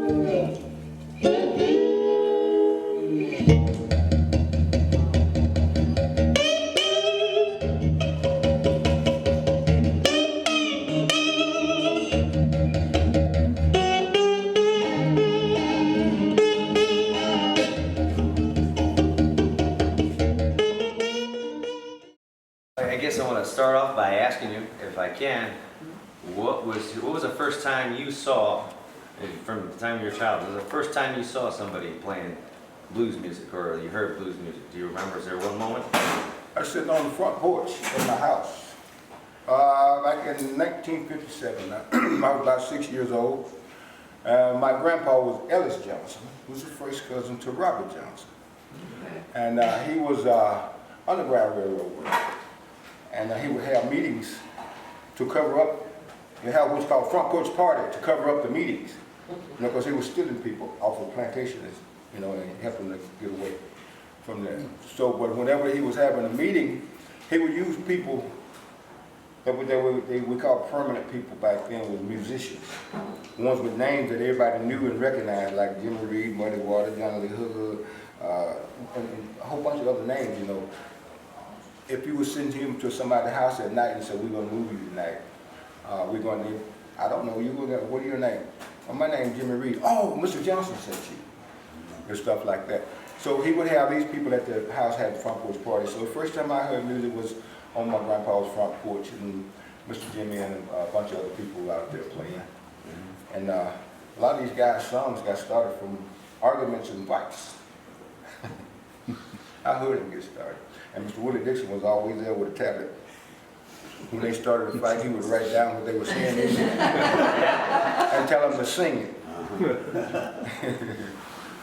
I guess I want to start off by asking you, if I can, what was the first time you saw, from the time you were a child, was the first time you saw somebody playing blues music, or you heard blues music? Do you remember? Is there one moment? I was sitting on the front porch in my house back in 1957. I was about 6 years old. My grandpa was Ellis Johnson, who was the first cousin to Robert Johnson. And he was Underground Railroad worker. And he would have meetings to cover up, you have what's called front porch party to cover up the meetings. You know, because he was stealing people off of plantations, you know, and helping them to get away from there. So, but whenever he was having a meeting, he would use people that we called permanent people back then, with musicians. Ones with names that everybody knew and recognized, like Jimmy Reed, Muddy Water, Johnny Lee Hooker, and a whole bunch of other names, you know. If you would send him to somebody's house at night and say, we're going to move you tonight, we're going to, I don't know, what are your name? Oh, my name's Jimmy Reed. Oh, Mr. Johnson sent you. And stuff like that. So he would have these people at the house having front porch parties. So the first time I heard music was on my grandpa's front porch, and Mr. Jimmy and a bunch of other people out there playing. And a lot of these guys' songs got started from arguments and fights. I heard them get started. And Mr. Willie Dixon was always there with a tablet. When they started a fight, he would write down what they were saying and tell them to sing it.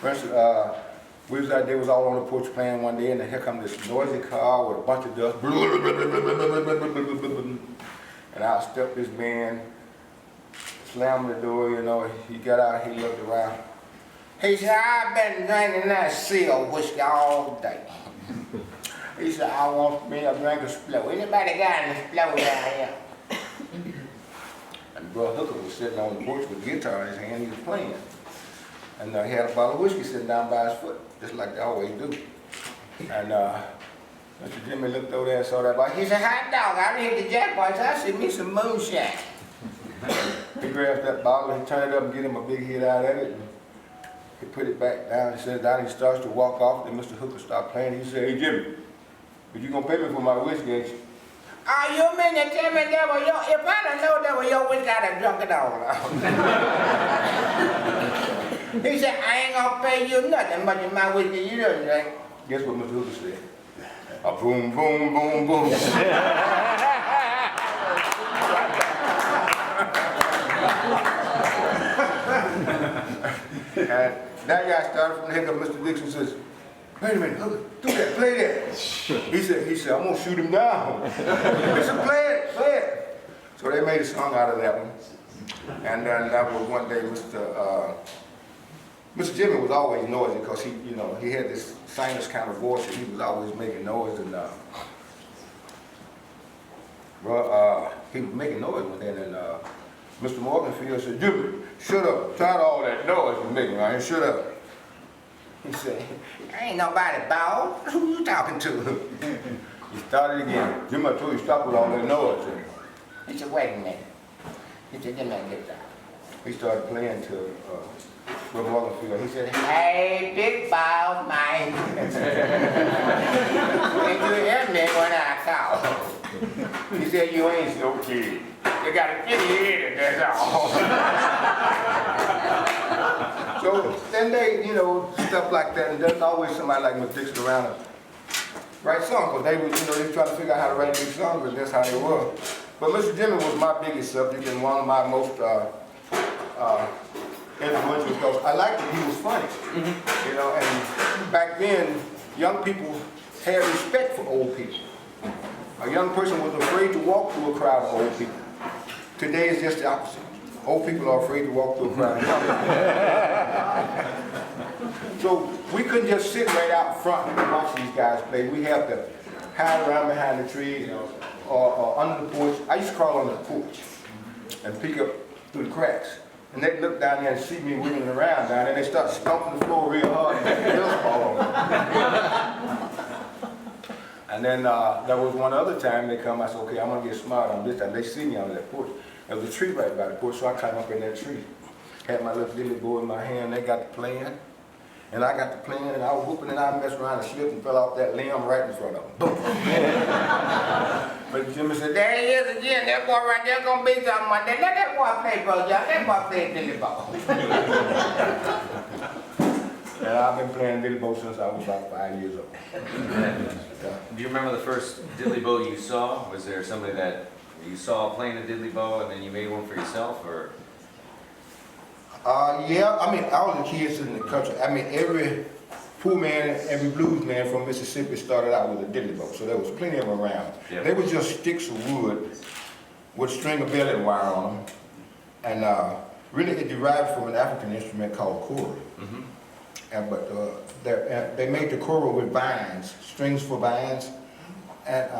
For instance, we was out there, was all on the porch playing one day, and here come this noisy car with a bunch of dust. And out stepped this man, slammed the door, you know. He got out, he looked around. He said, I've been drinking that seal whiskey all day. He said, I want me a drink of Splo. Anybody got any Splo down here? And Bro Hooker was sitting on the porch with a guitar in his hand, he was playing. And he had a bottle of whiskey sitting down by his foot, just like they always do. And Mr. Jimmy looked over there and saw that bottle. He said, hot dog, I hit the jackpot, so I said, me some moonshine. He grabbed that bottle, he turned it up and get him a big hit out of it. And he put it back down, he said down, he starts to walk off, then Mr. Hooker stopped playing. He said, hey Jimmy, but you gonna pay me for my whiskey, ain't you? Oh, you mean to tell me that was your, if I don't know that was your whiskey, I'd have drunk it all out. He said, I ain't gonna pay you nothing much of my whiskey you don't drink. Guess what Mr. Hooker said? A boom, boom, boom, boom. And that guy started from the heck up. Mr. Dixon says, wait a minute, Hooker, do that, play that. He said, I'm gonna shoot him down. He said, play it. So they made a song out of that one. And then that was one day, Mr. Jimmy was always noisy because he, you know, he had this sinus kind of voice, and he was always making noise. And he was making noise with it. And Mr. Morganfield said, Jimmy, shut up. Tired of all that noise you're making, right? Shut up. He said, ain't nobody bald. Who you talking to? He started again. Jimmy, I told you stop with all that noise. He said, wait a minute. He said, let me get that. He started playing to Mr. Morganfield. He said, hey, big bald man. Ain't you hear me when I call? He said, you ain't no kid. You gotta get your head in, that's all. So then they, you know, stuff like that, and there's always somebody like Mr. Dixon around to write songs, because they was, you know, they trying to figure out how to write new songs, and that's how they were. But Mr. Jimmy was my biggest subject and one of my most influential, because I liked that he was funny. You know, and back then, young people had respect for old people. A young person was afraid to walk through a crowd of old people. Today is just the opposite. Old people are afraid to walk through a crowd. So we couldn't just sit right out front and watch these guys play. We have to hide around behind the tree or under the porch. I used to crawl on the porch and peek up through the cracks And they look down there and see me wiggling around down there. They start stomping the floor real hard and the wheels fall on me. And then there was one other time they come, I said, okay, I'm gonna get smart on this time. They see me on that porch. There was a tree right by the porch, so I climbed up in that tree. Had my little dilly bow in my hand, they got to playing. And I got to playing, and I was whooping, and I messed around and slipped and fell off that limb right in front of them. Boom. But Jimmy said, there he is again, that boy right there gonna be something one day. Let that boy play, bro, y'all. That boy play dilly bow. And I've been playing dilly bow since I was about 5 years old. Do you remember the first diddly bow you saw? Was there somebody that you saw playing a diddly bow and then you made one for yourself, or? Yeah, I mean, all the kids in the country, I mean, every poor man, every blues man from Mississippi started out with a diddly bow, so there was plenty of them around. Yep. They were just sticks of wood with string of belly wire on them, and really it derived from an African instrument called kora. Mm-hmm. But they made the kora with vines, strings for vines, and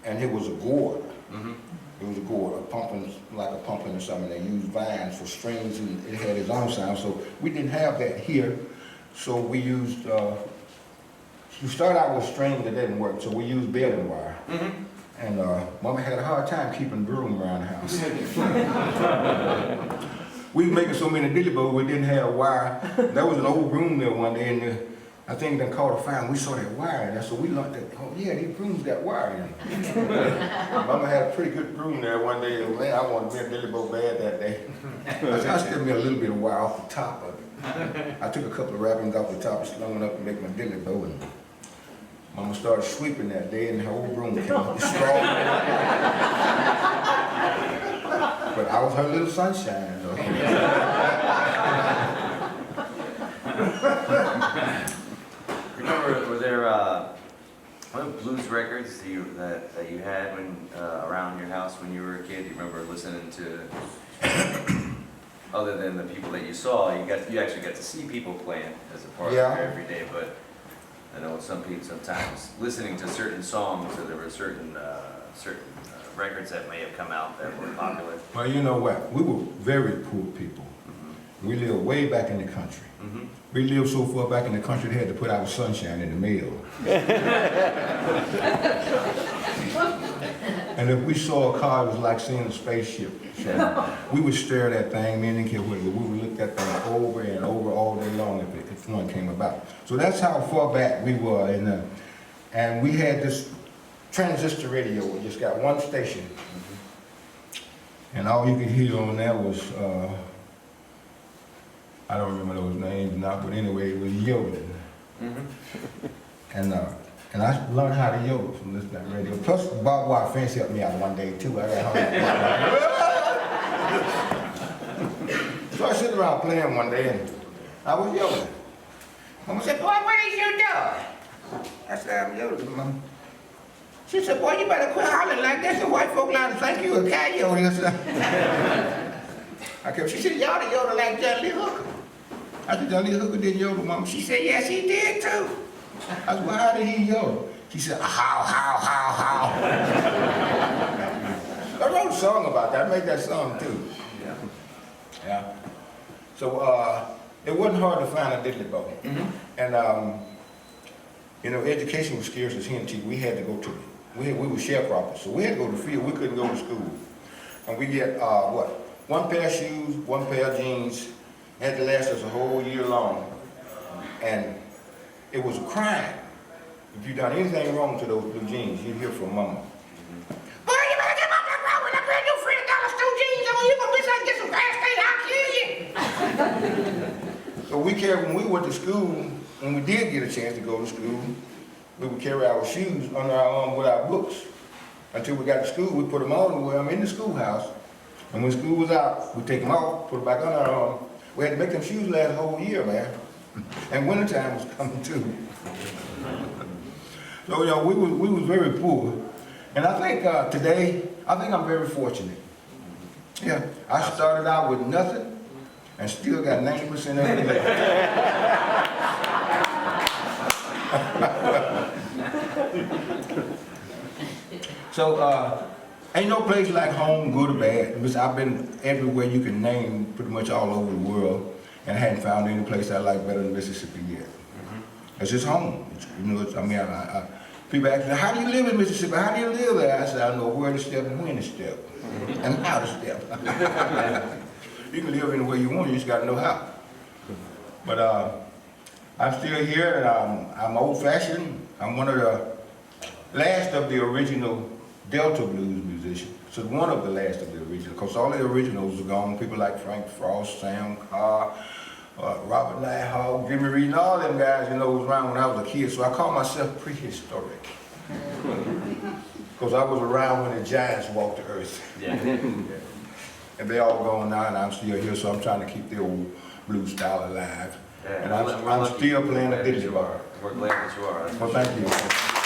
it was a gourd. Mm-hmm. It was a gourd, like a pumpkin or something. They used vines for strings, and it had its own sound. So we didn't have that here. So we used, you start out with strings that didn't work, so we used belly wire. Mm-hmm. And Mama had a hard time keeping broom around the house. We were making so many dilly bows, we didn't have wire. There was an old broom mill one day, and I think they caught a fire, and we saw that wire in there, so we learned that, oh yeah, these brooms got wire in them. Mama had a pretty good broom there one day, and man, I wanted to be a dilly bow bad that day. I said, I still me a little bit of wire off the top of it. I took a couple of wrappings off the top and slung it up to make my dilly bow, and Mama started sweeping that day, and the whole broom came up strong. But I was her little sunshine, though. Remember, were there what blues records that you had when around your house when you were a kid? Do you remember listening to, other than the people that you saw, you actually got to see people playing as a part of your everyday, but I know some people sometimes listening to certain songs, so there were certain records that may have come out that were popular. Well, you know what? We were very poor people. We lived way back in the country. Mm-hmm. We lived so far back in the country, they had to put our sunshine in the mail. And if we saw a car, it was like seeing a spaceship. So we would stare at that thing, men didn't care what it was. We would look at that thing over and over all day long if one came about. So that's how far back we were. And we had this transistor radio. We just got one station. Mm-hmm. And all you could hear on that was, I don't remember those names now, but anyway, it was yodeling. Mm-hmm. And I learned how to yodel from listening to that radio. Plus, Bob White Fence helped me out one day too. I got home. So I sit around playing one day, and I was yodeling. Mama said, "Boy, what is you doing?" I said, "I'm yodeling, Mama." She said, "Boy, you better quit hollering like that. The white folk now think you a coyote." She said, "Y'all to yodel like John Lee Hooker." I said, "John Lee Hooker didn't yodel, Mama." She said, "Yes, he did too." I said, "Well, how did he yodel?" She said, "How, how, how, how." I wrote a song about that. I made that song too. Yeah. So it wasn't hard to find a diddly bow. Mm-hmm. And you know, education was scarce as hen teeth. We had to go to we were sharecroppers, so we had to go to the field. We couldn't go to school. And we get one pair of shoes, one pair of jeans, had to last us a whole year long. And it was a crime if you done anything wrong to those blue jeans. You'd hear from Mama. "Boy, you better get off that road with that brand new $3 jeans on. You gonna miss out and get some grass, I'll kill you." So we carried, when we went to school, when we did get a chance to go to school, we would carry our shoes under our arm with our books. Until we got to school, we put them on and wear them in the schoolhouse. And when school was out, we take them off, put them back on our arm. We had to make them shoes last a whole year, man. And wintertime was coming too. So, you know, we was very poor. And I think today, I'm very fortunate. Yeah, I started out with nothing and still got 90% of it left. So, Ain't no place like home, good or bad. Because I've been everywhere you can name, pretty much all over the world, and I hadn't found any place I like better than Mississippi yet. It's just home. You know, I mean, people ask me, how do you live in Mississippi? How do you live there? I said, I know where to step and when to step, and how to step. You can live anywhere you want, you just got to know how. But I'm still here, and I'm old-fashioned. I'm one of the last of the original Delta Blues musicians. So one of the last of the original, because all the originals are gone. People like Frank Frost, Sam Carr, Robert Nighthawk, Jimmy Reed, and all them guys, you know, was around when I was a kid. So I call myself prehistoric. Because I was around when the giants walked the earth. Yeah. And they all gone now, and I'm still here, so I'm trying to keep the old blues style alive. Yeah, And I'm still playing the diddly bar. We're glad that you are. Well, thank you.